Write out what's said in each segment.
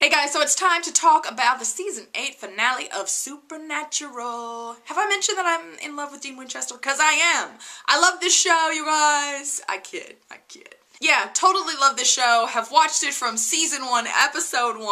Hey guys, so it's time to talk about the season 8 finale of Supernatural. Have I mentioned that I'm in love with Dean Winchester? Because I am. I love this show, you guys. I kid. Yeah, totally love this show. Have watched it from season 1, episode 1.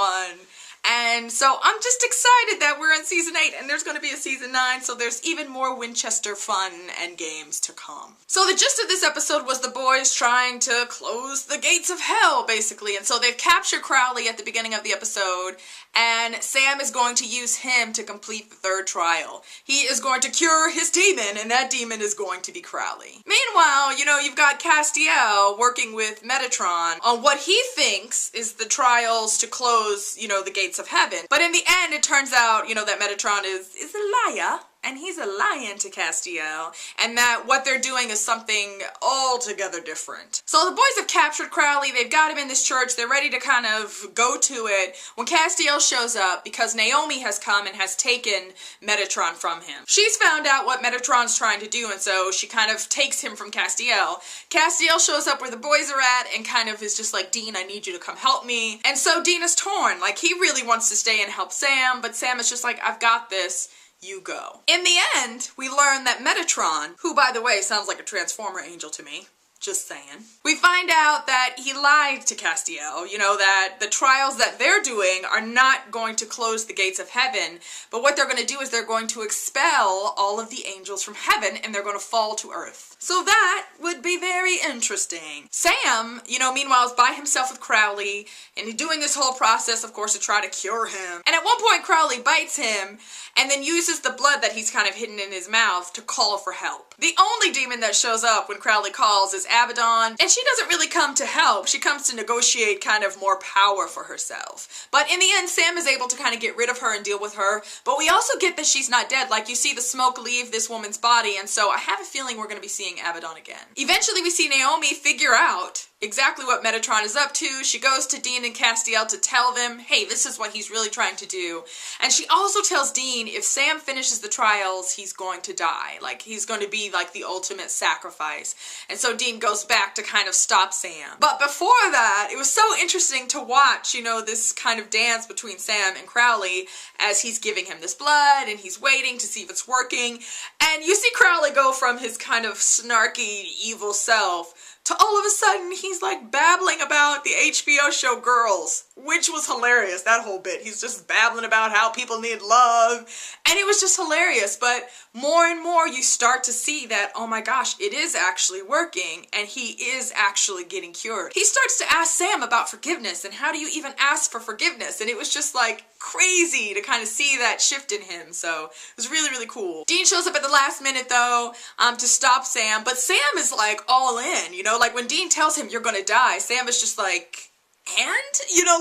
And so I'm just excited that we're in season 8 and there's going to be a season 9, so there's even more Winchester fun and games to come. So the gist of this episode was the boys trying to close the gates of hell, basically. And so they've captured Crowley at the beginning of the episode, and Sam is going to use him to complete the third trial. He is going to cure his demon, and that demon is going to be Crowley. Meanwhile, you've got Castiel working with Metatron on what he thinks is the trials to close, the gates of heaven. But in the end, it turns out, that Metatron is a liar. And he's a lion to Castiel, and that what they're doing is something altogether different. So the boys have captured Crowley, they've got him in this church, they're ready to kind of go to it when Castiel shows up because Naomi has come and has taken Metatron from him. She's found out what Metatron's trying to do, and so she kind of takes him from Castiel. Castiel shows up where the boys are at and kind of is just like, Dean, I need you to come help me. And so Dean is torn, like he really wants to stay and help Sam, but Sam is just like, I've got this. You go. In the end, we learn that Metatron, who by the way sounds like a Transformer angel to me, just saying. We find out that he lied to Castiel, that the trials that they're doing are not going to close the gates of heaven, but what they're going to do is they're going to expel all of the angels from heaven and they're going to fall to earth. So that would be very interesting. Sam, meanwhile is by himself with Crowley and he's doing this whole process, of course, to try to cure him. And at one point Crowley bites him and then uses the blood that he's kind of hidden in his mouth to call for help. The only demon that shows up when Crowley calls is Abaddon, and she doesn't really come to help. She comes to negotiate kind of more power for herself. But in the end, Sam is able to kind of get rid of her and deal with her, but we also get that she's not dead. Like, you see the smoke leave this woman's body, and so I have a feeling we're going to be seeing Abaddon again. Eventually, we see Naomi figure out exactly what Metatron is up to. She goes to Dean and Castiel to tell them, hey, this is what he's really trying to do. And she also tells Dean if Sam finishes the trials, he's going to die. Like, he's going to be like the ultimate sacrifice. And so Dean goes back to kind of stop Sam. But before that, it was so interesting to watch, this kind of dance between Sam and Crowley as he's giving him this blood and he's waiting to see if it's working. And you see Crowley go from his kind of snarky, evil self to all of a sudden he's like babbling about the HBO show Girls, which was hilarious, that whole bit. He's just babbling about how people need love, and it was just hilarious. But more and more you start to see that, oh my gosh, it is actually working, and he is actually getting cured. He starts to ask Sam about forgiveness, and how do you even ask for forgiveness? And it was just like crazy to kind of see that shift in him, so it was really, really cool. Dean shows up at the last minute though, to stop Sam, but Sam is like all in, like when Dean tells him you're gonna die, Sam is just like, and?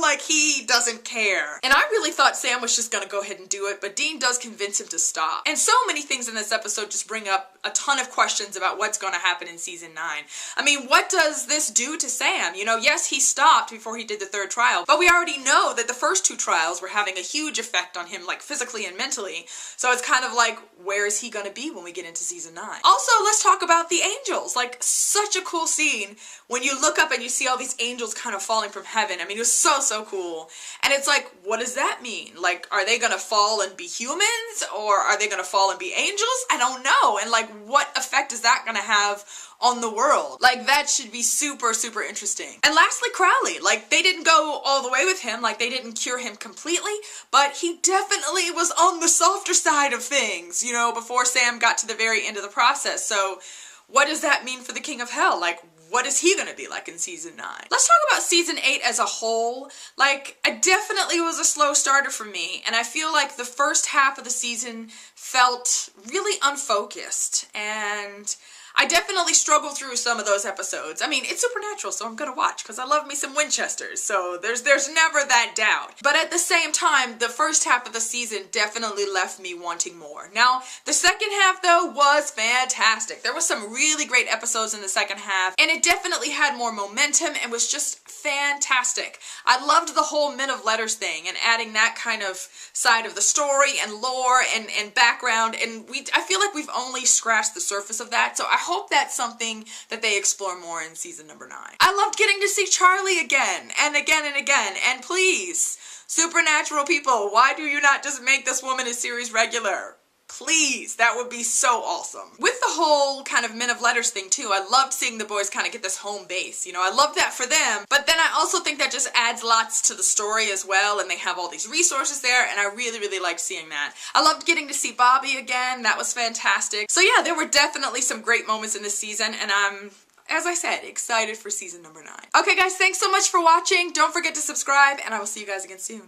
Like he doesn't care. And I really thought Sam was just gonna go ahead and do it, but Dean does convince him to stop. And so many things in this episode just bring up a ton of questions about what's gonna happen in season 9. I mean, what does this do to Sam? Yes, he stopped before he did the third trial, but we already know that the first 2 trials were having a huge effect on him, like physically and mentally. So it's kind of like, where is he gonna be when we get into season 9? Also, let's talk about the angels. Like, such a cool scene when you look up and you see all these angels kind of falling from heaven. I mean, it was so cool. And it's like, what does that mean? Like, are they gonna fall and be humans? Or are they gonna fall and be angels? I don't know. And like, what effect is that gonna have on the world? Like, that should be super interesting. And lastly, Crowley. Like, they didn't go all the way with him, like they didn't cure him completely, but he definitely was on the softer side of things, before Sam got to the very end of the process. So what does that mean for the King of Hell? Like, what is he gonna be like in season 9? Let's talk about season 8 as a whole. Like, it definitely was a slow starter for me, and I feel like the first half of the season felt really unfocused, and I definitely struggled through some of those episodes. I mean, it's Supernatural, so I'm gonna watch, because I love me some Winchesters, so there's never that doubt. But at the same time, the first half of the season definitely left me wanting more. Now, the second half, though, was fantastic. There was some really great episodes in the second half, and it definitely had more momentum and was just fantastic. I loved the whole Men of Letters thing and adding that kind of side of the story and lore and background, and I feel like we've only scratched the surface of that, so I hope that's something that they explore more in season number 9. I loved getting to see Charlie again and again and again, and please, Supernatural people, why do you not just make this woman a series regular? Please, that would be so awesome. With the whole kind of Men of Letters thing too, I loved seeing the boys kind of get this home base. You know, I love that for them, but then I also think that just adds lots to the story as well, and they have all these resources there, and I really, really liked seeing that. I loved getting to see Bobby again. That was fantastic. So yeah, there were definitely some great moments in this season, and I'm, as I said, excited for season number 9. Okay guys, thanks so much for watching. Don't forget to subscribe, and I will see you guys again soon.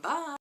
Bye!